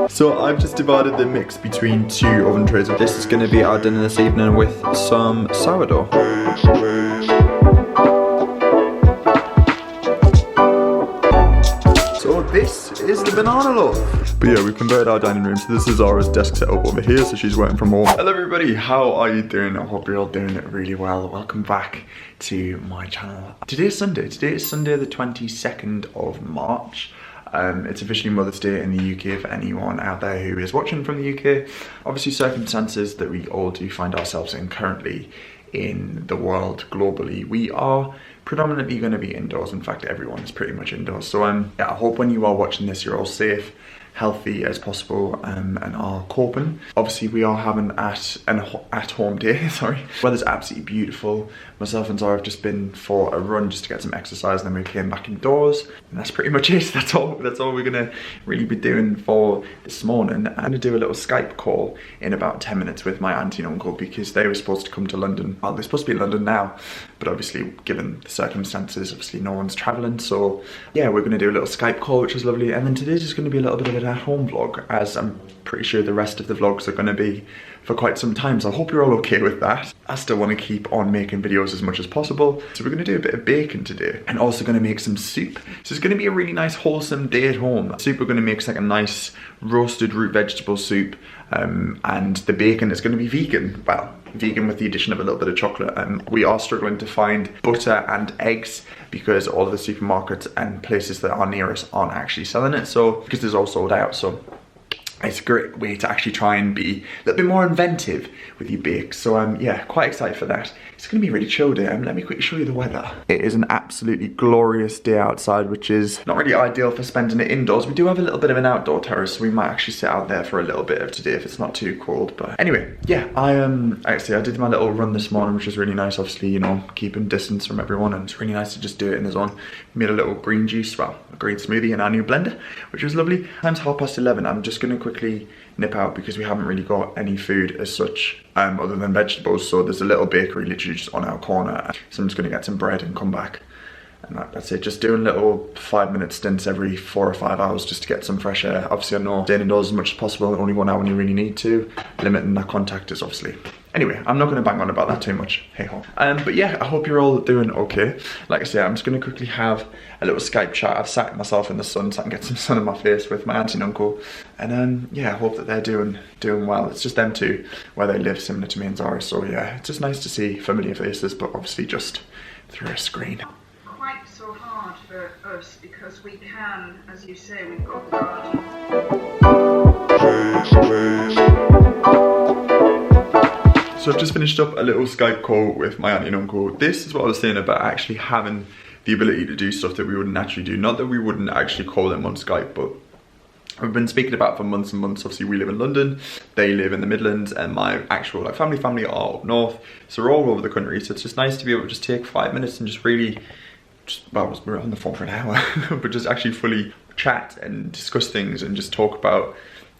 So I've just divided the mix between two oven trays. This is going to be our dinner this evening with some sourdough. So this is the banana loaf. But yeah, we've converted our dining room, so this is Zara's desk setup over here, so she's working from home. Hello everybody, how are you doing? I hope you're all doing it really well. Welcome back to my channel. Today is Sunday the 22nd of March. It's officially Mother's Day in the UK for anyone out there who is watching from the UK. Obviously circumstances that we all do find ourselves in currently in the world globally. We are predominantly going to be indoors. In fact, everyone is pretty much indoors. So yeah, I hope when you are watching this, you're all safe, healthy as possible, and are coping. Obviously we are having at home day, sorry. Weather's absolutely beautiful. Myself and Zara have just been for a run just to get some exercise, and then we came back indoors, and that's pretty much it. That's all we're gonna really be doing for this morning. I'm gonna do a little Skype call in about 10 minutes with my auntie and uncle, because they were supposed to come to London. Well, they're supposed to be in London now, but obviously given the circumstances, obviously no one's traveling. So yeah, we're gonna do a little Skype call, which is lovely. And then today's just gonna be a little bit of an at-home vlog, as I'm pretty sure the rest of the vlogs are gonna be for quite some time. So I hope you're all okay with that. I still wanna keep on making videos as much as possible. So we're gonna do a bit of bacon today, and also gonna make some soup. So it's gonna be a really nice wholesome day at home. Soup we're gonna make like a nice roasted root vegetable soup, and the bacon is gonna be vegan. Well, vegan with the addition of a little bit of chocolate. We are struggling to find butter and eggs because all of the supermarkets and places that are near us aren't actually selling it. So, because it's all sold out. So it's a great way to actually try and be a little bit more inventive with your bakes. So yeah, quite excited for that. It's gonna be a really chill day. Let me quickly show you the weather. It is an absolutely glorious day outside, which is not really ideal for spending it indoors. We do have a little bit of an outdoor terrace, so we might actually sit out there for a little bit of today if it's not too cold. But anyway, yeah, I did my little run this morning, which was really nice. Obviously, you know, keeping distance from everyone, and it's really nice to just do it in the zone. Made a little green juice, well, a green smoothie in our new blender, which was lovely. Time's 11:30. I'm just gonna quickly nip out because we haven't really got any food as such, other than vegetables. So there's a little bakery literally just on our corner, so I'm just gonna get some bread and come back, and that's it. Just doing little 5-minute stints every 4 or 5 hours just to get some fresh air. Obviously I know staying indoors as much as possible, only 1 hour when you really need to, limiting that contact is obviously. Anyway, I'm not gonna bang on about that too much, hey ho. But yeah, I hope you're all doing okay. Like I say, I'm just gonna quickly have a little Skype chat. I've sat myself in the sun so I can get some sun in my face with my auntie and uncle. And yeah, I hope that they're doing well. It's just them two where they live, similar to me and Zara. So yeah, it's just nice to see familiar faces, but obviously just through a screen. Quite so hard for us because we can, as you say, we've got the garden. So I've just finished up a little Skype call with my auntie and uncle. This is what I was saying about actually having the ability to do stuff that we wouldn't actually do. Not that we wouldn't actually call them on Skype, but we've been speaking about for months and months. Obviously we live in London, they live in the Midlands, and my actual family are up north. So we're all over the country. So it's just nice to be able to just take 5 minutes and just really, well, we're on the phone for an hour, but just actually fully chat and discuss things and just talk about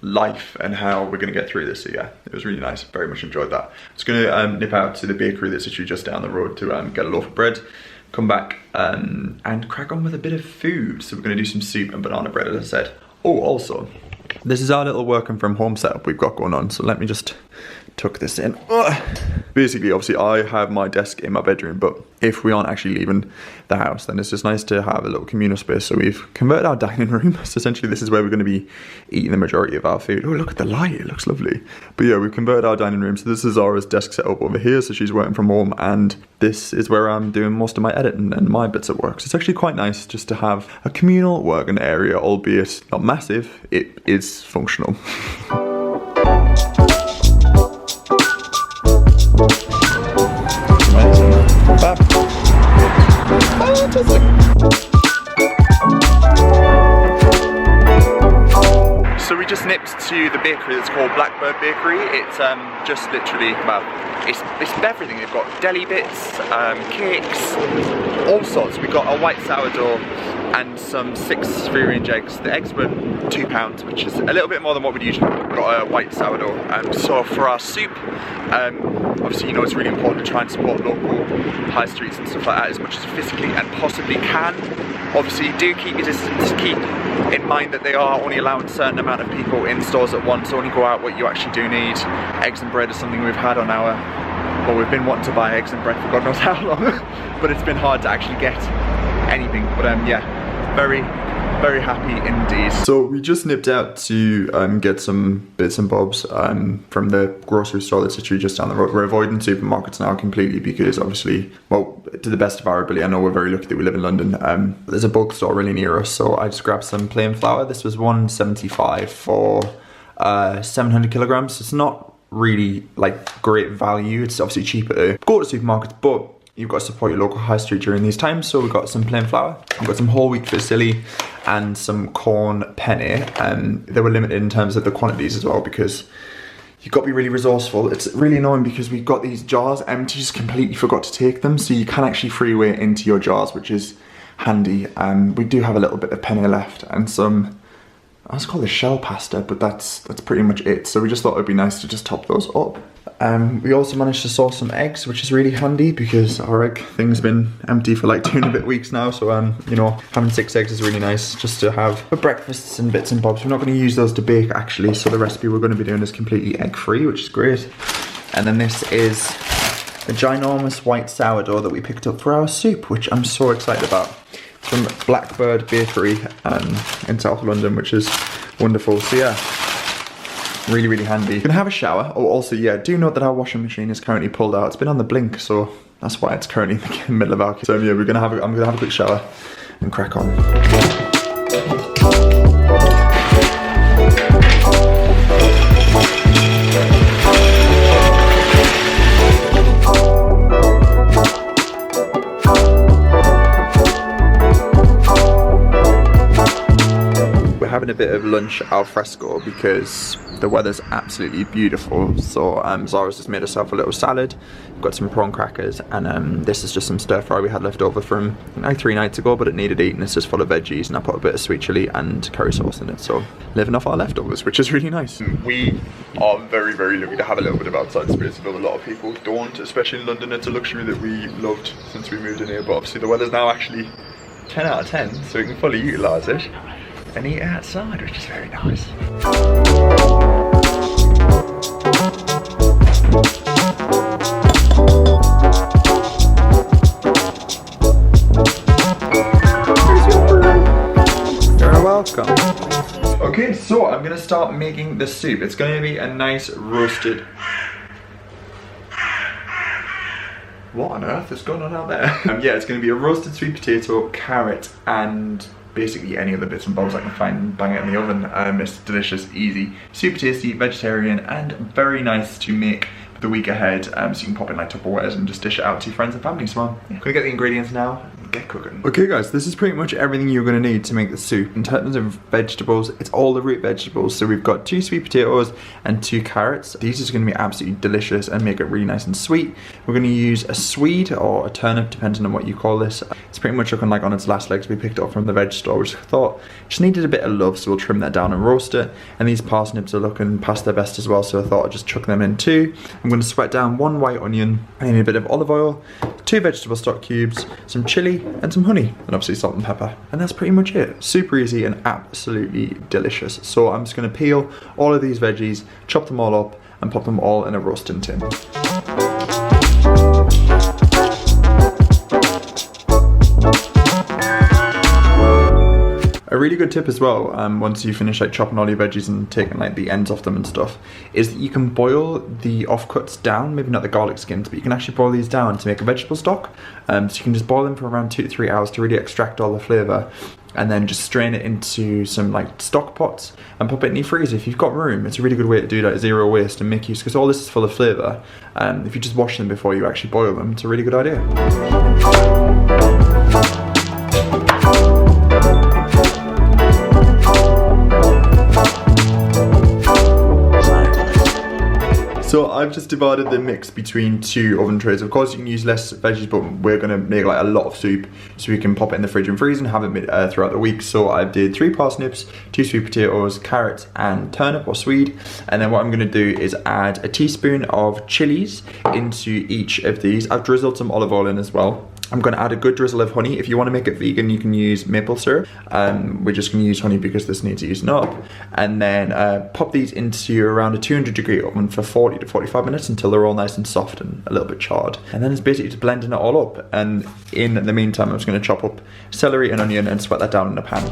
life and how we're going to get through this. So yeah, it was really nice. Very much enjoyed that. Just going to nip out to the bakery that's literally just down the road to get a loaf of bread, come back and crack on with a bit of food. So we're going to do some soup and banana bread, as I said. Oh, also, this is our little working from home setup we've got going on. So let me just tuck this in. Basically, obviously I have my desk in my bedroom, but if we aren't actually leaving the house, then it's just nice to have a little communal space. So we've converted our dining room. So essentially this is where we're going to be eating the majority of our food. Oh, look at the light, it looks lovely. But yeah, we've converted our dining room. So this is Zara's desk setup over here. So she's working from home, and this is where I'm doing most of my editing and my bits of work. So it's actually quite nice just to have a communal working area, albeit not massive, it is functional. So we just nipped to the bakery that's called Blackbird Bakery. It's just literally, well, it's everything. They've got deli bits, cakes, all sorts. We got a white sourdough and some 6 free-range eggs. The eggs were £2, which is a little bit more than what we'd usually got a white sourdough. So for our soup, obviously you know it's really important to try and support local high streets and stuff like that as much as you physically and possibly can. Obviously do keep your distance, keep in mind that they are only allowing a certain amount of people in stores at once, so only go out what you actually do need. Eggs and bread is something we've had on our, well, we've been wanting to buy eggs and bread for God knows how long, but it's been hard to actually get anything. But yeah, very happy indeed. So we just nipped out to get some bits and bobs from the grocery store that's literally just down the road. We're avoiding supermarkets now completely because obviously, well, to the best of our ability, I know we're very lucky that we live in London. There's a bulk store really near us, so I just grabbed some plain flour. This was £1.75 for 700 kilograms. It's not really like great value. It's obviously cheaper to go to supermarkets, but you've got to support your local high street during these times. So we've got some plain flour, we've got some whole wheat fusilli and some corn penne. They were limited in terms of the quantities as well because you've got to be really resourceful. It's really annoying because we've got these jars empty, just completely forgot to take them. So you can actually freeway into your jars, which is handy. We do have a little bit of penne left and some, I was called this shell pasta, but that's pretty much it. So we just thought it'd be nice to just top those up. We also managed to source some eggs, which is really handy because our egg thing's been empty for like 2 and a bit weeks now. So you know, having 6 eggs is really nice just to have for breakfasts and bits and bobs. We're not going to use those to bake actually, so the recipe we're going to be doing is completely egg free, which is great. And then this is a ginormous white sourdough that we picked up for our soup, which I'm so excited about. It's from Blackbird Bakery in South London, which is wonderful. So yeah, really handy. Gonna have a shower. Oh, also, yeah, do note that our washing machine is currently pulled out. It's been on the blink, so that's why it's currently in the middle of our kitchen. So yeah, I'm gonna have a quick shower and crack on. Having a bit of lunch Alfresco because the weather's absolutely beautiful. So Zara's just made herself a little salad. We've got some prawn crackers and this is just some stir fry we had left over from like 3 nights ago, but it needed eating. It's just full of veggies and I put a bit of sweet chilli and curry sauce in it. So living off our leftovers, which is really nice. We are very lucky to have a little bit of outside space, although a lot of people don't, especially in London. It's a luxury that we loved since we moved in here, but obviously the weather's now actually 10 out of 10, so we can fully utilise it and eat outside, which is very nice. You're welcome. Okay, so I'm gonna start making the soup. It's gonna be a nice roasted. What on earth is going on out there? Yeah, it's gonna be a roasted sweet potato, carrot, and basically any other bits and bobs I can find and bang it in the oven. It's delicious, easy, super tasty, vegetarian, and very nice to make for the week ahead. So you can pop in like Tupperwares and just dish it out to your friends and family. So yeah, gonna get the ingredients now and get cooking. Okay guys, this is pretty much everything you're gonna need to make the soup. In terms of vegetables, it's all the root vegetables. So we've got 2 sweet potatoes and 2 carrots. These are gonna be absolutely delicious and make it really nice and sweet. We're gonna use a swede or a turnip, depending on what you call this. It's pretty much looking like on its last legs we picked up from the veg store, which I thought just needed a bit of love, so we'll trim that down and roast it. And these parsnips are looking past their best as well, so I thought I'd just chuck them in too. I'm gonna sweat down 1 white onion, I need a bit of olive oil, 2 vegetable stock cubes, some chili, and some honey, and obviously salt and pepper. And that's pretty much it. Super easy and absolutely delicious. So I'm just gonna peel all of these veggies, chop them all up, and pop them all in a roasting tin. A really good tip as well, once you finish like chopping all your veggies and taking like the ends off them and stuff, is that you can boil the offcuts down, maybe not the garlic skins, but you can actually boil these down to make a vegetable stock. So you can just boil them for around 2 to 3 hours to really extract all the flavour, and then just strain it into some like stock pots and pop it in your freezer if you've got room. It's a really good way to do like 0 waste and make use, because all this is full of flavour. If you just wash them before you actually boil them, it's a really good idea. So I've just divided the mix between 2 oven trays. Of course you can use less veggies, but we're gonna make like a lot of soup, so we can pop it in the fridge and freeze and have it throughout the week. So I did 3 parsnips, 2 sweet potatoes, carrots, and turnip or swede. And then what I'm gonna do is add a teaspoon of chilies into each of these. I've drizzled some olive oil in as well. I'm going to add a good drizzle of honey. If you want to make it vegan, you can use maple syrup. We're just going to use honey because this needs using up. And then pop these into around a 200-degree oven for 40 to 45 minutes until they're all nice and soft and a little bit charred. And then it's basically just blending it all up. And in the meantime, I'm just going to chop up celery and onion and sweat that down in a pan.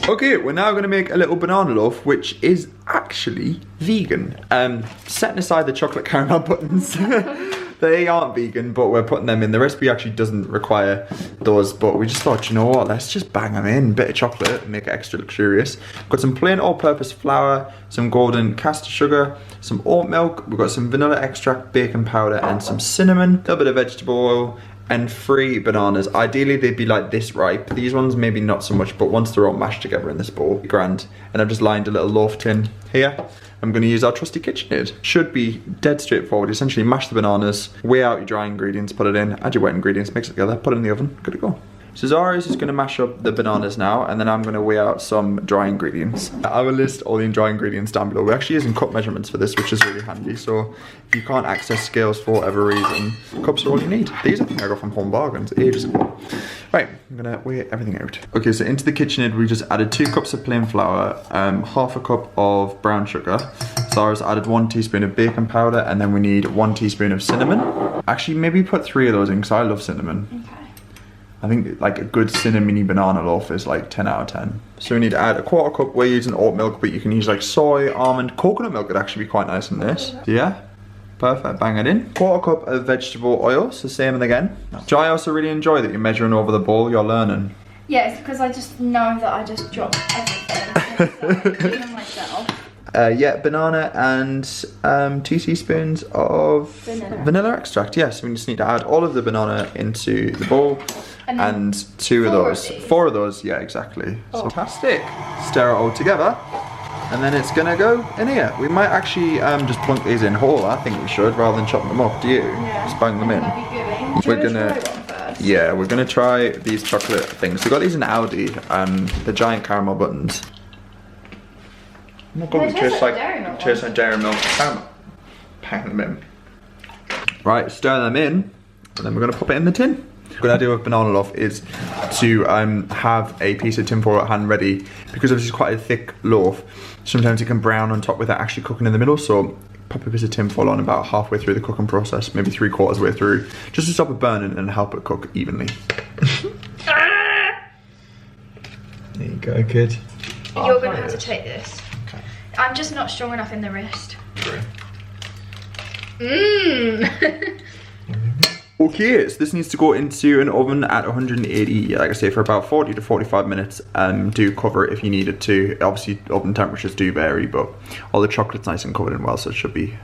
Okay, we're now going to make a little banana loaf, which is actually vegan. Setting aside the chocolate caramel buttons, they aren't vegan, but we're putting them in. The recipe actually doesn't require those, but we just thought, you know what, let's just bang them in. Bit of chocolate and make it extra luxurious. Got some plain all-purpose flour, some golden caster sugar, some oat milk. We've got some vanilla extract, baking powder, and some cinnamon. A little bit of vegetable oil. And 3 bananas. Ideally they'd be like this ripe. These ones maybe not so much, but once they're all mashed together in this bowl, grand. And I've just lined a little loaf tin here. I'm going to use our trusty KitchenAid. Should be dead straightforward. Essentially mash the bananas, weigh out your dry ingredients, put it in, add your wet ingredients, mix it together, put it in the oven, good to go. So Zara is just going to mash up the bananas now, and then I'm going to weigh out some dry ingredients. I will list all the dry ingredients down below. We're actually using cup measurements for this, which is really handy. So if you can't access scales for whatever reason, cups are all you need. These I think I got from Home Bargains ages ago. Right, I'm going to weigh everything out. Okay, so into the KitchenAid we just added 2 cups of plain flour, half a cup of brown sugar. Zara's added 1 teaspoon of baking powder, and then we need 1 teaspoon of cinnamon. Actually, maybe put 3 of those in because I love cinnamon. Okay. I think like a good cinnamony banana loaf is like 10 out of 10. So we need to add a 1/4 cup. We're using oat milk, but you can use like soy, almond, coconut milk would actually be quite nice in this. So yeah, perfect, bang it in. 1/4 cup of vegetable oil, so same again. Do I also really enjoy that you're measuring over the bowl, you're learning? Yeah, it's because I just know that I just drop everything. Even myself. Yeah, banana and 2 teaspoons of vanilla extract. Yes, we just need to add all of the banana into the bowl and 2 of those. 4 of those, yeah, exactly. Oh. Fantastic. Stir it all together, and then it's gonna go in here. We might actually just plunk these in whole. I think we should, rather than chopping them up. Do you? Yeah. Just bang them in. We're gonna. Yeah, we're gonna try these chocolate things. We got these in Aldi. The giant caramel buttons. Oh my god, they taste like dairy milk caramel. Bang them in. Right, stir them in, and then we're gonna pop it in the tin. A good idea with banana loaf is to have a piece of tin foil at hand ready, because this is quite a thick loaf. Sometimes it can brown on top without actually cooking in the middle, so pop a piece of tin foil on about halfway through the cooking process, maybe 3/4 way through, just to stop it burning and help it cook evenly. There you go, kid. You're gonna have to take this. Okay. I'm just not strong enough in the wrist. Mmm. Okay, so this needs to go into an oven at 180, like I say, for about 40 to 45 minutes. Do cover it if you need it to. Obviously, oven temperatures do vary, but all the chocolate's nice and covered in well, so it should be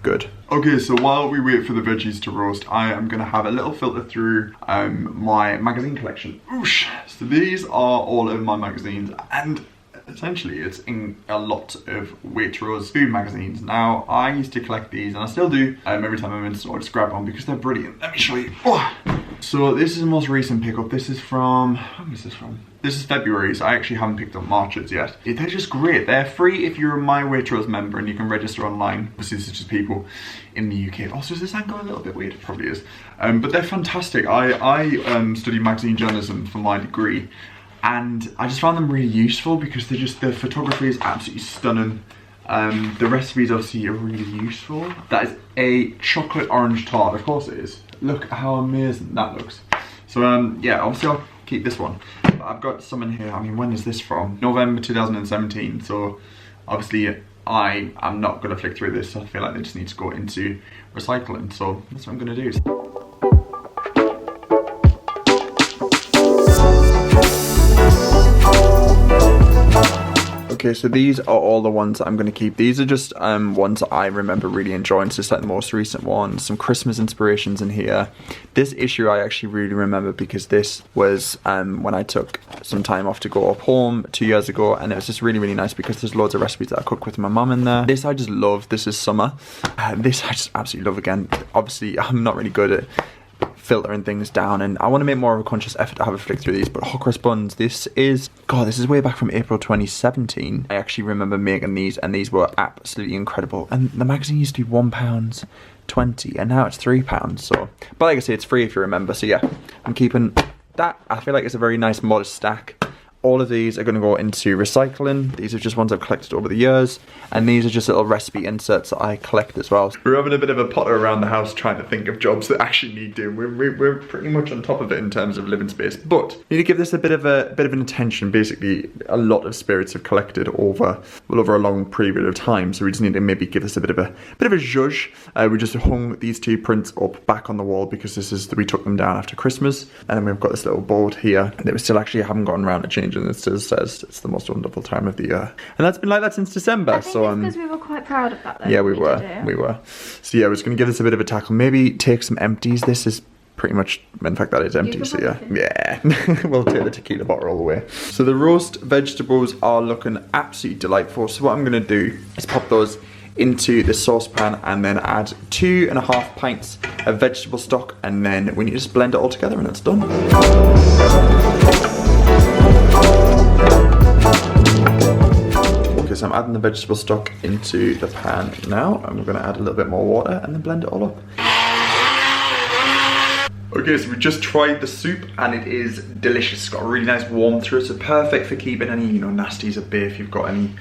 good. Okay, so while we wait for the veggies to roast, I am going to have a little filter through my magazine collection. Oosh! So these are all of my magazines, and essentially it's in a lot of Waitrose food magazines. Now, I used to collect these, and I still do. Every time I'm in store, I just grab one because they're brilliant. Let me show you. Oh. So this is the most recent pickup. This is from, when is this from? This is February, so I actually haven't picked up March's yet. They're just great. They're free if you're a My Waitrose member, and you can register online. Obviously, this is just people in the UK. Also, is this angle a little bit weird? It probably is. But they're fantastic. I studied magazine journalism for my degree, and I just found them really useful because they're just, the photography is absolutely stunning. The recipes obviously are really useful. That is a chocolate orange tart, of course it is. Look how amazing that looks. So yeah, obviously I'll keep this one. But I've got some in here. I mean, when is this from? November 2017. So obviously I am not gonna flick through this. So I feel like they just need to go into recycling. So that's what I'm gonna do. Okay, so these are all the ones that I'm going to keep. These are just ones that I remember really enjoying. It's just like the most recent ones. Some Christmas inspirations in here. This issue I actually really remember because this was when I took some time off to go up home 2 years ago, and it was just really, really nice because there's loads of recipes that I cook with my mum in there. This I just love. This is summer. This I just absolutely love again. Obviously, I'm not really good at filtering things down, and I want to make more of a conscious effort to have a flick through these. But hot cross buns, this is way back from April 2017. I actually remember making these, and these were absolutely incredible. And the magazine used to be £1.20, and now it's £3. So, but like I say, it's free if you remember. So yeah, I'm keeping that. I feel like it's a very nice modest stack. All of these are going to go into recycling. These are just ones I've collected over the years. And these are just little recipe inserts that I collect as well. We're having a bit of a potter around the house trying to think of jobs that actually need doing. We're pretty much on top of it in terms of living space. But need to give this a bit of an attention. Basically, a lot of spirits have collected over a long period of time. So we just need to maybe give this a bit of a zhuzh. We just hung these 2 prints up back on the wall because we took them down after Christmas. And then we've got this little board here that we still actually haven't gotten around to changing. And it still says it's the most wonderful time of the year, and that's been like that since December. So because we were quite proud of that. Though, yeah, we were. So yeah, we're just gonna give this a bit of a tackle. Maybe take some empties. This is pretty much, in fact, that is empty. So yeah, we'll take the tequila bottle all the way. So the roast vegetables are looking absolutely delightful. So what I'm gonna do is pop those into the saucepan and then add 2.5 pints of vegetable stock, and then we need to just blend it all together, and it's done. Okay, so I'm adding the vegetable stock into the pan now, and we're going to add a little bit more water and then blend it all up. Okay, so we just tried the soup and it is delicious. It's got a really nice warmth through it, so perfect for keeping any, nasties at bay if you've got any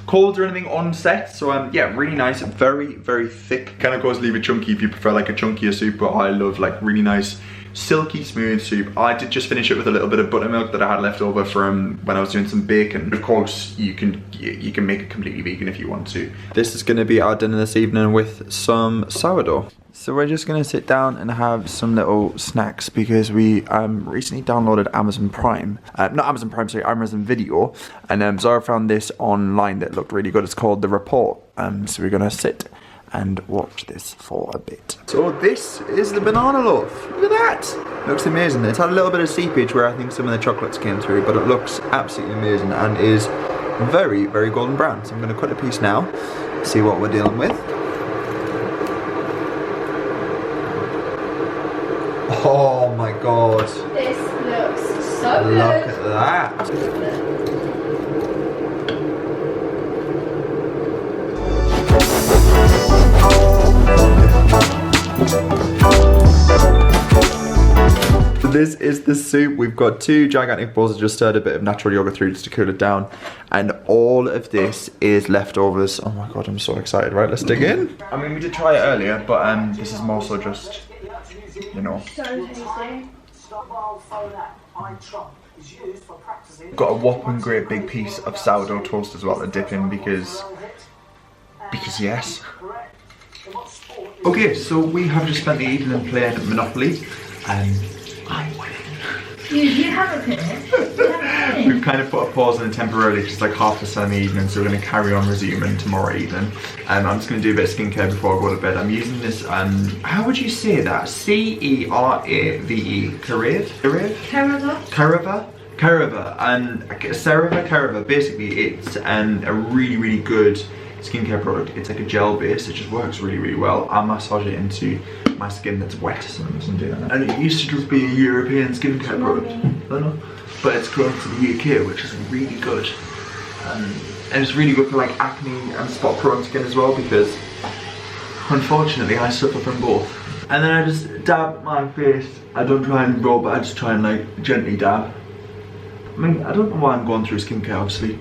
colds or anything on set. So yeah, really nice, very, very thick. Kind of goes leave it chunky if you prefer like a chunkier soup, but I love like really nice, silky smooth soup. I did just finish it with a little bit of buttermilk that I had left over from when I was doing some bacon. Of course, you can make it completely vegan if you want to. This is going to be our dinner this evening with some sourdough. So we're just going to sit down and have some little snacks because we recently downloaded Amazon Prime. Not Amazon Prime, sorry, Amazon Video. And Zara found this online that looked really good. It's called The Report. So we're going to sit and watch this for a bit. So this is the banana loaf. Look at that. It looks amazing. It's had a little bit of seepage where I think some of the chocolates came through, but it looks absolutely amazing and is very, very golden brown. So I'm going to cut a piece now, see what we're dealing with. Oh my god. This looks so good. Look at that. So this is the soup. We've got 2 gigantic bowls. I just stirred a bit of natural yogurt through just to cool it down. And all of this is leftovers. Oh my god, I'm so excited. Right, let's dig in. I mean, we did try it earlier, but this is more so just, So tasty. Got a whopping great big piece of sourdough toast as well to dip in because yes. Okay, so we have just spent the evening playing Monopoly and I'm winning. You haven't finished. We've kind of put a pause on it temporarily because it's like 7:30 in the evening, so we're going to carry on resuming tomorrow evening. I'm just going to do a bit of skincare before I go to bed. I'm using this, how would you say that? C-E-R-A-V-E, Cerave? And CeraVe. Basically, it's a really, really good skincare product. It's like a gel base. It just works really, really well. I massage it into my skin that's wet, so I'm just doing that. And it used to just be a European skincare product, I don't know, but it's grown to the UK, which is really good. And it's really good for like acne and spot prone skin as well, because unfortunately I suffer from both. And then I just dab my face. I don't try and rub, I just try and like gently dab. I mean, I don't know why I'm going through skincare, obviously.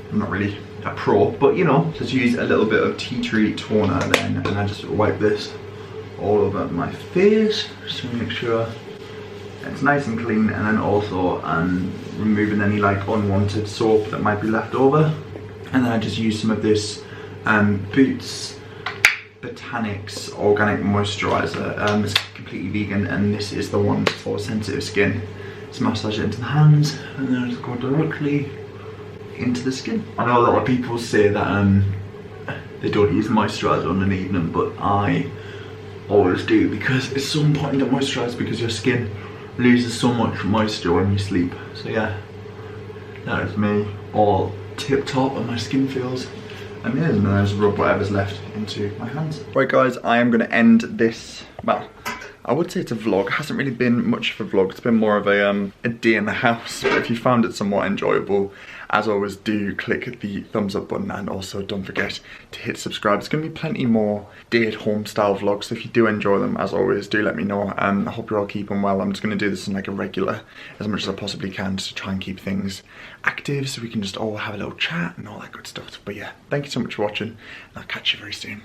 I'm not really a pro, but you know, just use a little bit of tea tree toner then, and I just wipe this all over my face just to make sure it's nice and clean, and then also removing any like unwanted soap that might be left over. And then I just use some of this Boots Botanics Organic Moisturiser. It's completely vegan, and this is the one for sensitive skin. Just massage it into the hands and then I just go directly into the skin. I know a lot of people say that they don't use moisturiser on an evening, but I always do, because it's so important to moisturise, because your skin loses so much moisture when you sleep. So yeah, that is me all tip top, and my skin feels amazing. And I just rub whatever's left into my hands. Right guys, I am going to end this, well, I would say it's a vlog. It hasn't really been much of a vlog. It's been more of a day in the house. But if you found it somewhat enjoyable, as always, do click the thumbs up button, and also don't forget to hit subscribe. There's going to be plenty more day-at-home style vlogs, so if you do enjoy them, as always, do let me know. I hope you're all keeping well. I'm just going to do this in like a regular, as much as I possibly can, to try and keep things active, so we can just all have a little chat and all that good stuff. But yeah, thank you so much for watching, and I'll catch you very soon.